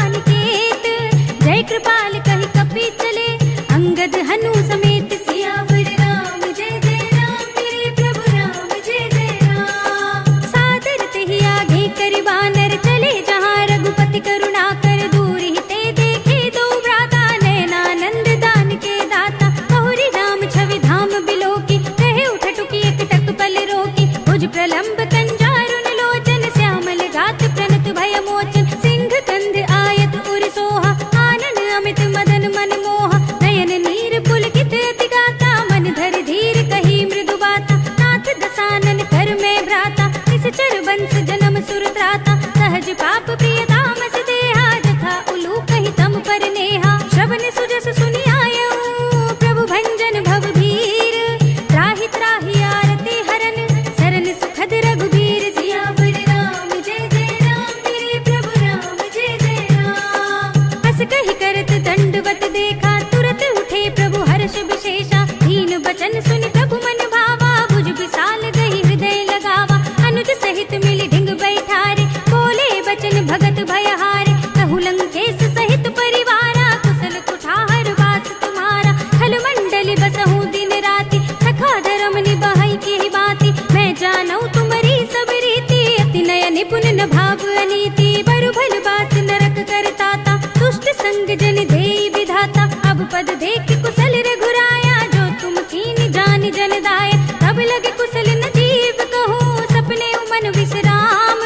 अनिकेत। जय कृपाल कहि कपि चले अंगद हनु समेत। सियावर राम जय जय राम मेरे प्रभु राम जय जय राम। सादर तेहि आगे करि बानर चले जहाँ रघुपति करुणा कर। दूर ही ते देखे दो भ्राता नयनानंद दान के दाता। बहुरी राम छवि धाम बिलोकी कहे उठ टुकी एक टक पल रोकी। भुज प्रलंब कंजारुन लोचन श्यामल गात प्रणत भय मोचन। सिंह कंद आयत उर सोहा आनन अमित मदन मन मोहा। नयन नीर पुलकित अति गाता मन धर धीर कही मृदु बाता। नाथ दसानन कर में भ्राता निश्चर बंस जन्म सुर त्राता। सहज पाप प्रिय तामस देहा जथा उलू कही तम पर नेहा। श्रवण सुजस सुनि आयऊ प्रभु भंजन भव भीर। त्राहि त्राहि आरती हरन सरन सुखद रघुबीर। सियावर राम जय जय राम मेरे प्रभु राम जय जय राम। हस कहि करत दंडवत देखा तुरत उठे प्रभु हर्ष विशेषा। दीन बचन सुनि प्रभु मन भावा भुज विशाल गही हृदय लगावा। अनुज सहित मिली ढिंग बैठारे बोले बचन भगत भयहारे। कहु लंकेश सहित परिवारा कुशल कुठार वास तुम्हारा। खल मंडली बसहु दिन राति सखा धर्म निभाई की बाती। मैं जानऊ तुम्हारी सब रीति अति नय निपुण न भाव अनीति। बरु भल बास नरक करताता दुष्ट संग जन देई विधाता। अब पद देख कुशल रघुराया जो तुम कीन जान जन दाया। तब लगे कुशल न जीव कहो सपने मन विश्राम।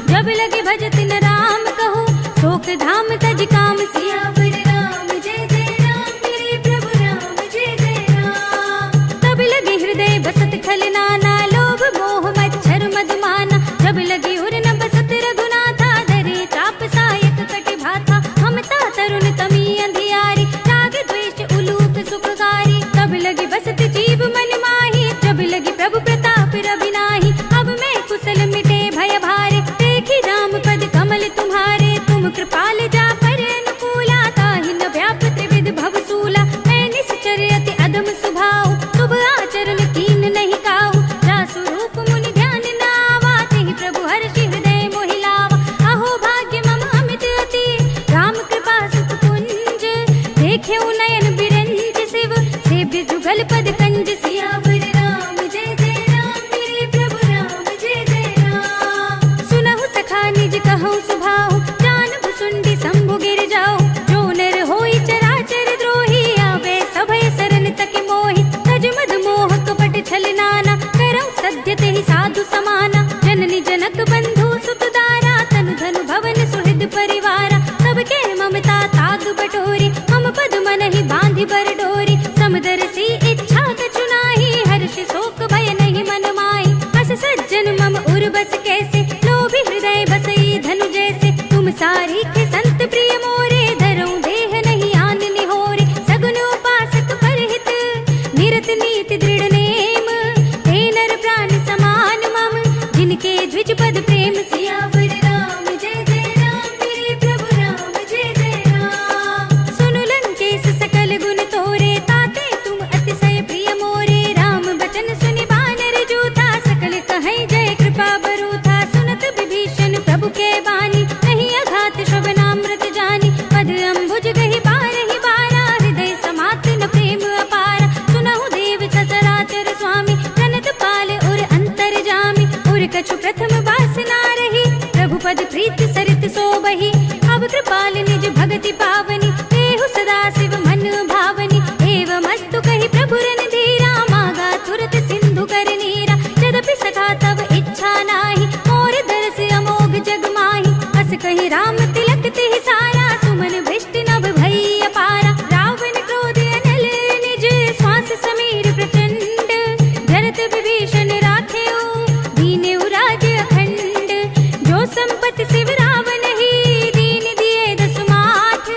जब लगे भजत न राम कहो शोक धाम तज काम। सियावर राम जय जय राम मेरे प्रभु राम जय जय राम। तब लगे हृदय बसत खल नाना लोभ मोह मच्छर मधुमाना। जब लगे उर न बसत रघुनाथा धरे चाप सायक कटि भाथा। ममता तरुण तमी अंधियारी राग द्वेष उलूक सुखकारी। तब लगी बसत जीव मन माही जब लगी प्रभु प्रताप रवि नाही। अब मैं कुशल मिटे भय भारे देखी राम पद कमल तुम्हारे। तुम कृपाल जा पर अनुकूला ताहि न व्याप त्रिविध भव सूला। मैं निश्चर अति अदम सुभाव शुभ आचरण कीन नहीं काहू। जासु रूप मुनि ध्यान न आवा तेहि प्रभु हर्षि हृदय मोहि लावा। अहो भाग्य मम अमित अति राम कृपा सुख कुंज। देखे नयन बिरंज शिव सेव्य जुगल पद कंज। सियावर राम जय जय राम मेरे प्रभु राम जय जय राम। सुनहु सखा निज कहूँ सुभाऊ जान भुसुंडी शंभु गिर जाओ। जो नर होई चराचर द्रोही आवे सभय सरन तक मोहि। तज मद मोह कपट छल नाना करौ सद्य तेहि साधु समाना। जननी जनक बंधु सुत दारा तनु धनु भवन सुहृद परिवारा। सबके ममता ताग बटोरी हम पद मन ही बांधि बर डोरी। समदर्शी इच्छा कछु नाही हर्ष शोक भय नहीं मन माही। हस सज्जन मम उर बस कैसे लोभी हृदय बसई धनु जैसे। तुम सारी के संत प्रिय मोरे धरऊं देह नहीं आन निहोरे। सगुन उपासक परहित निरत नीति दृढ़ नेम। ते नर प्राण समान मम जिनके द्विज पद प्रेम। सियावर राम जय जय राम मेरे प्रभु राम जय जय राम। सुनु लंकेश सकल गुण तोरे ताते तुम अतिशय प्रिय मोरे। राम बचन सुनि बानर जूथा सकल कहे जय कृपा बरूथा। सुनत विभीषण प्रभु के बानी नहीं अघात श्रवणामृत जानी। पद अम्बुज गहि बारहि बारा हृदय समात न प्रेम अपारा। सुनहु देव सचराचर स्वामी प्रणत पाल उर अंतर जामी। उर कछु प्रथम वासना रही प्रभु पद प्रीत सरित सोबही। अब कृपाल निज भगति पावनी देहु सदा शिव मन भावनी। एवं अस्तु कहि प्रभु रन धीरा मागा तुरत सिंधु कर नीरा। यद्यपि सखा तब इच्छा नाही मोर दरस अमोघ जग माही। हस कहि राम तिलक तिहि सारा सुमन भृष्ट नभ भई अपारा। रावण क्रोध अनल निज श्वास समीर प्रचंड। जरत विभीषण राखेऊ दीनेउ राज अखंड। जो संपत्ति शिव रावण ही दीन दिए दस माठ।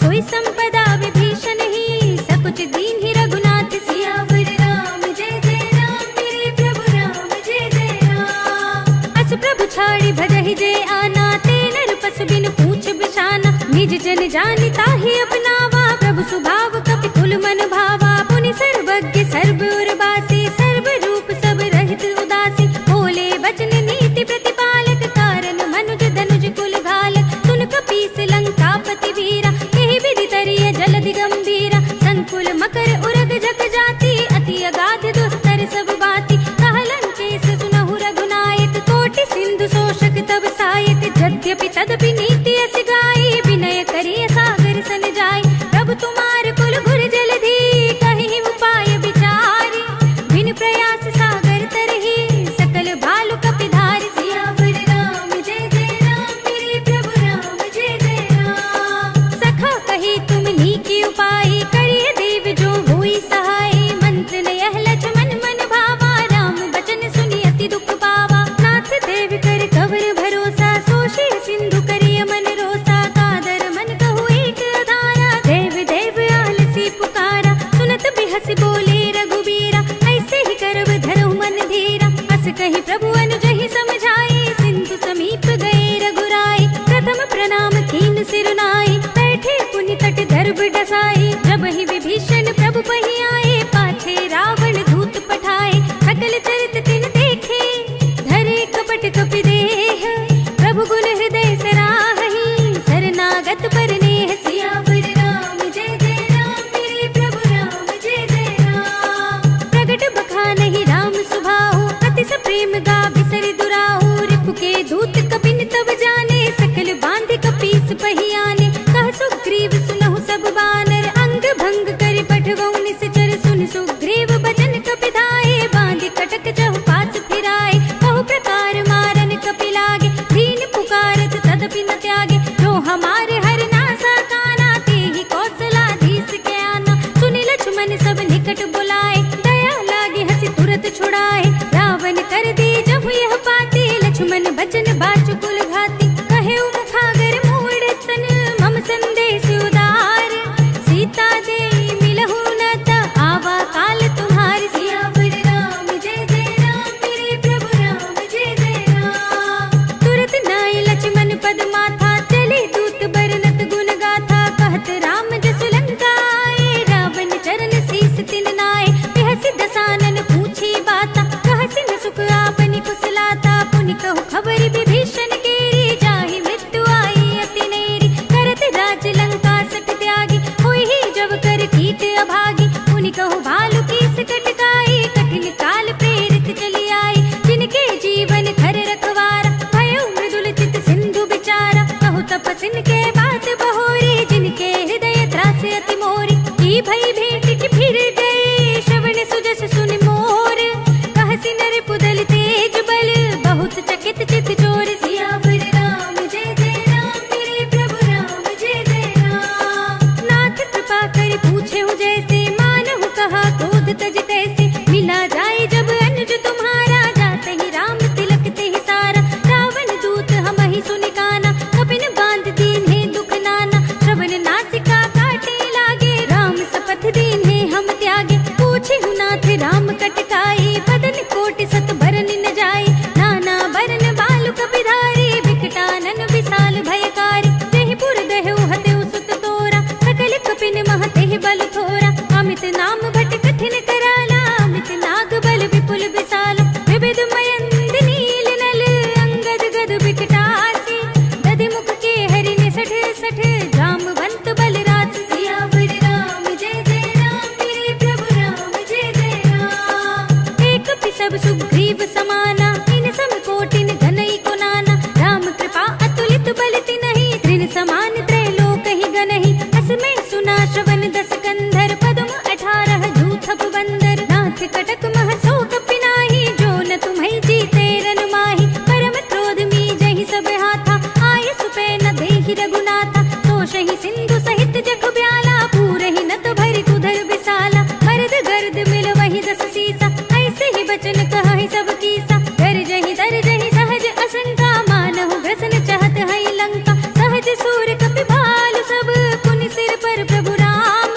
सोई संपदा विभीषण ही सकुच दीन ही रघुनाथ। सियावर राम जय जय राम मेरे प्रभु राम जय जय राम। अस प्रभु छाड़ी भजहि जय आना ते नर पशु बिन पूछ बिछाना। निज जन जानि ताहि अपनावा प्रभु स्वभाव कपि कुल मन भावा। पुनि सर्वज्ञ सर्व उर्वासी सर्व रूप सब रहित उदासी। बोले बचन नीति प्रतिपालक कारण मनुज धनुज कुल घालक। सुन कपीस लंका अति वीरा, यही विधि तरिय जलधि गंभीरा, संकुल मकर उरग जग जाति, अति अगाध दुस्तर सब बाती, कहलन केस सुनहु रघुनायक, कोटि सिंधु शोषक तब सायक, यद्यपि तदपि नीति अस गाई, विनय करिय सागर सन जाय, प्रभु तुम्हार कुल घुर जलधि, कहि उपाय विचारी, बिन प्रयास सागर तरही, सकल भालु कपिधारी, सियावर राम जय जय राम, मेरे प्रभु राम जय जय राम। सखा कही तुम नीकी उपाय, करिय देव जो हुई सहाय, मंत्र न यह लक्ष्मण मन भावा, राम बचन सुनि अति दुख पावा, नाथ देव कर कवर भरोसा, सोषि सिंधु करिय मन रोसा, कादर मन कहु एक अधारा, देव देव आलसी पुकारा, सुनत बिहस बोले रघुबीरा, ऐसे ही करब धरहु मन धीरा, अस कही प्रभु अनुजहि समझाए, सिंधु समीप गए रघुराई, प्रथम प्रणाम कीन सिर नाई, बैठे पुनि तट दर्भ डसाई, जब ही विभीषण प्रभु पहि आए, पाछे रावण दूत पठाए, सकल चरित तिन देखे, धरे कपट कपि देह, प्रभु गुण हृदय सराहि, शरणागत पर नेह, सियावर राम जय जय राम, मेरे प्रभु राम जय जय राम। प्रगट बखानहि राम सुभाऊ, अति सप्रेम गा बिसरि दुराऊ, रिपु के दूत कपिन तब जाने, सकल बांधि कपीस पहि आने, कह सुग्रीव सुनहु सब बानर, अंग भंग करि पठवहु निश्चर, सुनि सुग्रीव बचन कपिधाए, बांधि कटक चहुपाच फिराए, बहु प्रकार मारन कपि लागे, दीन पुकारत तदपि न त्यागे, जो हमारे हर नासा काना, तेहि कौशलाधीश के आना, सुनि लक्ष्मण सब निकट बुलाए, दया लागे हंसी तुरत छुड़ाए, रावण कर दी जब यह पाती, लक्ष्मण बचन बाचुकुल घाती, कहे मुखागर मूढ़ स्तन, मम संदेश उदार, सीता दे मिलहु न त आवा काल तुम्हारी, सियावर राम जय जय राम, मेरे प्रभु राम जय जय राम। तुरत नाय लक्ष्मण पद माथा, चले दूत बरनत गुण गाथा, कहत राम जसु लंका आए, रावण चरण शीस तिन नाय, बिहसि दसानन पूछी बाता, कहसि न सुख आपनि कुशलाता, पुनि कहु खबरि विभीषण केरी, जाहि मृत्यु आई अति नेरी, करत राज लंका सट त्यागी, होई ही जब कर कीट अभागी, पुनि कहु भालु कीस कटकाई, कठिन काल प्रेरित चली आई, जिनके जीवन खर रखवारा, भयो मृदुल चित सिंधु बिचारा, कहु तपसिन के बात बहोरी, जिनके हृदय त्रास अति मोरी, की भई भेंट की फिर गए, श्रवण सुजस सुनि मोर, कहसि नर पुदल तेज बल, बहुत चकित चित चोर, सियावर राम जय जय राम, मेरे प्रभु राम जय जय राम। नाथ कृपा कर पूछे हूँ जैसे, मानहु कहा क्रोध तज तैसे, मिला जाए जब अनुज तुम्हारा, जाते ही राम तिलक ते ही सारा, रावण दूत हमहि सुनि काना, कपिन बांध दीन्हे दुख नाना, श्रवण नासिका काटे लागे, राम शपथ दीन्हे हम त्यागे, पूछे हूँ नाथ राम कटकाई, बदन कोटि सत भरन न जाए, नाना बरन बालु कपिधारी, विकटानन विशाल भयकारी, तेहि पुर दहु हतेउ सुत तोरा, सकल कपिन मह तेहि बल थोरा, अमित नाम भट कठिन कराला, अमित नाग बल विपुल विशाला, विविध मयंद नील नल, अंगद गद विकटासी, दधि मुख के हरि निसठ सठ, जामवंत बल राज, सियावर राम जय जय राम, मेरे प्रभु राम जय जय राम। एक पि सब सुग्रीव समाना, इन सम कोटिन घनई को नाना, राम कृपा अतुलित बल तिनहि, तृण समान त्रैलोक ही गनहि, असमय सुना श्रवण दस कंधर, पद्म 18 जूथप बंदर, नाथ कटक मह सो कपि नाहि, जो न तुम्हि जीते रन माहि, परम क्रोध मी जहि सब हाथा, आय सुपै न देहि रघुनाथा, तोषहि सिंधु सहित जग ब्याला, पूरहि नत भरि कुधर विशाला, मर्द गर्द मिल वहि दस सीसा, ऐसे ही बचन कहहि सब कीसा, दर्जहि सहज असंका, मानहु ग्रसन चाहत है लंका, सहज सूर कपि भालु सब, पुनि सिर पर प्रभु राम,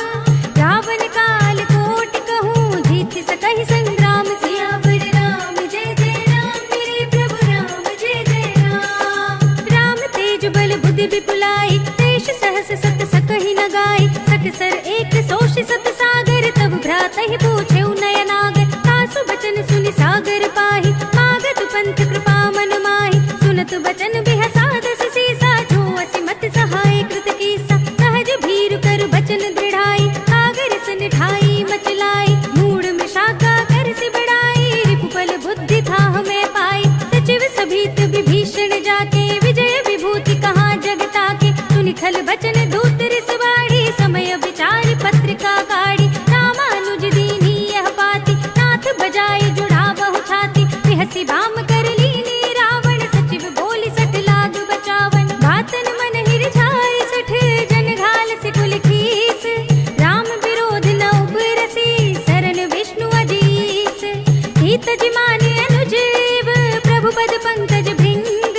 रावण काल कोटि कहूँ, जीत सकहि संग्राम, सियावर राम जय जय राम, मेरे प्रभु राम जय जय राम। राम तेज बल बुद्धि विपुलाई, शेष सहस सत सकहि न गाई, सकसर एक सोष सत सागर, तब भ्रातहि पूछे नयनागर, तासु बचन सुनि सागर पाहि, मागत पंथ कृपा मन माहि, सुनत बचन बिहसा दस सीसा, जो असिमत सहाय कृत कीसा, खल बचन दूत रिसवाड़ी, समय विचार पत्रिका गाड़ी, रामानुज दीनी यह पाती, नाथ बजाए जुड़ा बहु छाती, बिहसी बाम कर लीनी रावण, सचिव बोली सठ लाग बचावन, बातन मन हिरझाए सठ जन घाल से कुल खीस, राम विरोध न उबरसी शरण विष्णु अजीस, हित जिमाने अनुजीव प्रभु पद पंकज भृंग,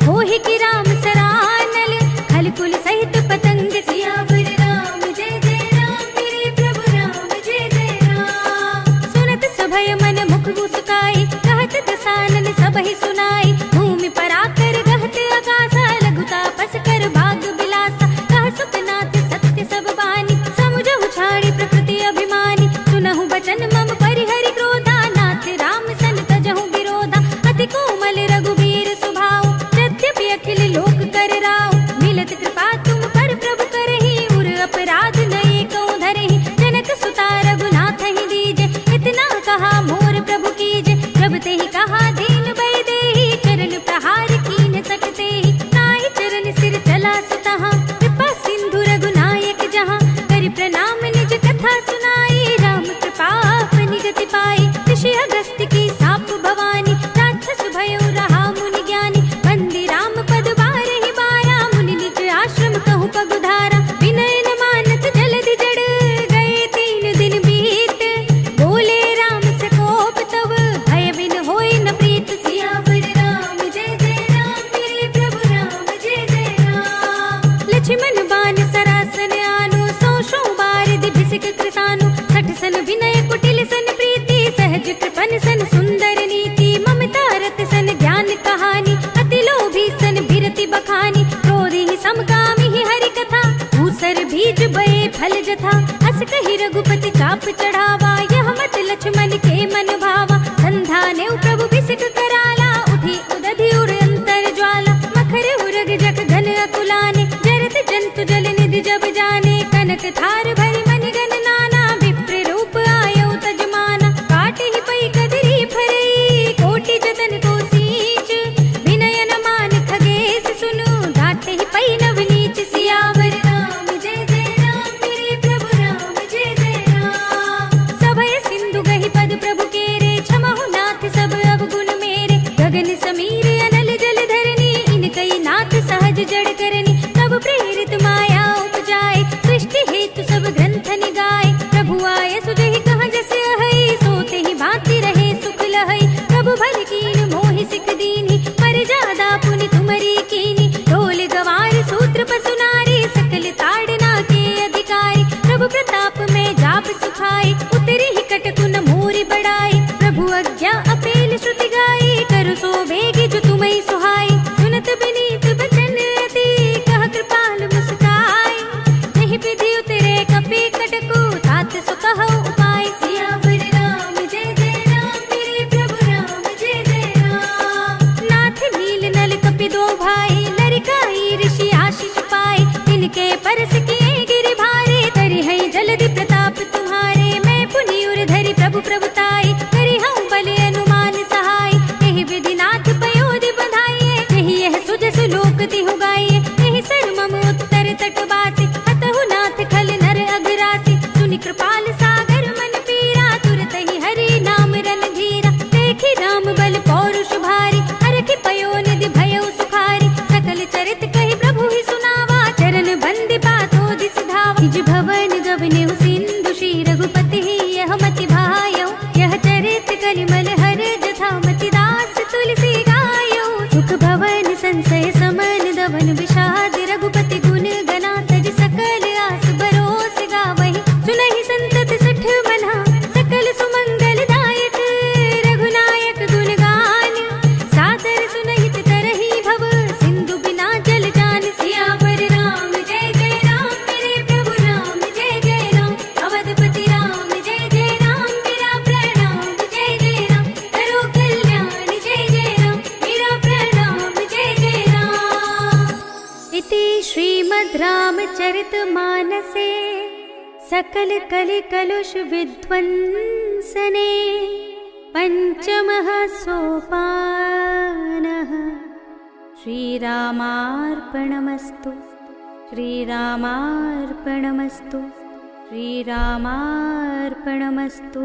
होहि की राम सरानल खल कुल सहित पतंग, सियावर राम जय जय राम मेरे प्रभु राम जय जय राम, सुनत सभय मन मुख मुस्काई, कहत दसानन सबहि सुनाई, भूमि पराकर गहत आकाशा, लघुता पस कर भाग बिलासा, कह सुखनाथ सत्य सब बानी, समुझहु छाड़ी प्रकृति अभिमानी, सुनहु बचन मम परिहरि क्रोधा, नाथ राम सन तजहु विरोधा, अति कोमल रघुबीर सुभाऊ, यद्यपि अखिल लोक कर राऊ, मिलत कृपा तुम पर प्रभु करहि, उर अपराध नये कौ धरहि, जनक सुता रघुनाथ ही दीजे, इतना कहा मोर प्रभु कीजे, जब ते ही कहा दीन भय देहि, चरण प्रहार कीन सकते ही, नाहि चरण सिर चला सुतहा, कृपा सिंधु रघुनायक जहाँ, करि प्रणाम निज कथा सुनाई, राम कृपा अपनी गति पाई, ऋषि अगस्त्य की साप भवानी, राक्षस भयउ रहा मुनि ज्ञानी, बंदी राम पद बारहि बारा, मुनि निज आश्रम कहु पगुधारा, विनय न मानत जलधि जड़ गए 3 दिन बीत, बोले राम सकोप तब भय बिन होय न प्रीत, सियावर राम जय जय राम मेरे प्रभु राम जय जय राम, लक्ष्मण बान सरासन आनो, सौ बार दिभिसिक कृतानु, सठ सन विनय कुटिल सन प्रीति, सहज कृपन सन सुंदर नीति, ममता रत सन ज्ञान कहानी, अति लोभी सन बिरति बखानी, क्रोधी समकामी ही हरि कथा, भूसर बीज बये फल जथा, अस कहि रघुपति चाप चढ़ावा, यह मत लक्ष्मण के मन भावा, संधा ने प्रभु बिसिक कराला, उठी उदधि उर अंतर ज्वाला, मखर उरग जग घन अकुलाने, जरत जंतु जल निधि जब जाने, कनक थार भरि मनि गण नाना, विप्र रूप आयौ तजमाना, काट ही पई कदरी फरई, कोटि जतन को सींच, विनय न मान खगेश सुनु, घाट ही पई नव नीच, सियावर राम जय जय राम मेरे प्रभु राम जय जय राम, सभय सिंधु गहि पद प्रभु केरे, क्षमहु नाथ सब अवगुण मेरे, गगन समीर अनल जल धरनी, इनकई नाथ सहज जड़ करनी, तब प्रेरित माया उपजाए, सृष्टि हेतु सब ग्रंथ निगाए, प्रभु आय सुजहि कहाँ जैसे अहै, सोते ही भांति रहे सुख लहै, प्रभु भल कीन मोहि सिख दीनी, पर जादा पुनि तुमरी कीनी, ढोल गवार सूत्र पसु नारी, सकल ताड़ना के अधिकारी, प्रभु प्रताप में जाप सुखाई, उतरी ही कटकुन मोरी बढ़ाई, प्रभु आज्ञा अपेल श्रुति गाई, करु सो बेगी जो तुम्हें सुहाई, सुनत बिनीत बचन अति, कह कृपाल मुस्काई, नहीं विधि उतरे कपि कटकु, तात सो कहु उपाय, सियावर राम जय जय राम मेरे प्रभु राम जय जय राम, नाथ नील नल कपि दो भाई, लरिकाई ऋषि आशीष पाए, तिनके परस किए गिरि भारे, तरि है जलधि प्रताप तुम्हारे, मैं पुनि उर धरि प्रभु प्रभुताई, करि हूँ बल अनुमान सहाय, यही विधि नाथ पयोधि बधाइए, यही यह सुजसु लोक तिहु गाइए, यही सर मम उत्तर तट बासी, हतहु नाथ खल नर अगरासी, सुनि कृपाल सागर मन पीरा, तुरत ही हरि नाम रन धीरा, देखि राम बल पौरुष भारी, हरखि पयो निधि भयउ सुखारी, सकल चरित कहि प्रभु ही सुनावा, चरण बंदि पातो दिस धावा, निज भवन गवनेहु सिंधु श्री रघुपति ही यह मति भायौ, यह चरित कलिमल हर जथा मति दास तुलसी गायौ, सुख भवन संशय समन दवन विषाद, रघुपति गुण गना तज सकल आस बरोस गावहि, सुनहि संतत सठ मना, सकल सुमंगल दायक, रघुनायक गुण गान, सादर सुनहित तरहि भव, सिंधु बिना जल जान, सियावर राम जय जय राम मेरे प्रभु राम जय जय राम, अवधपति राम जय जय राम मेरा प्रणाम जय जय राम, करो कल्याण जय जय राम मेरा प्रणाम जय जय राम, इति श्रीमद् रामचरितमानसे सकल कलि कलुष विध्वंसने पंचमः सोपानः, श्रीरामार्पणमस्तु। श्रीरामार्पणमस्तु। श्रीरामार्पणमस्तु।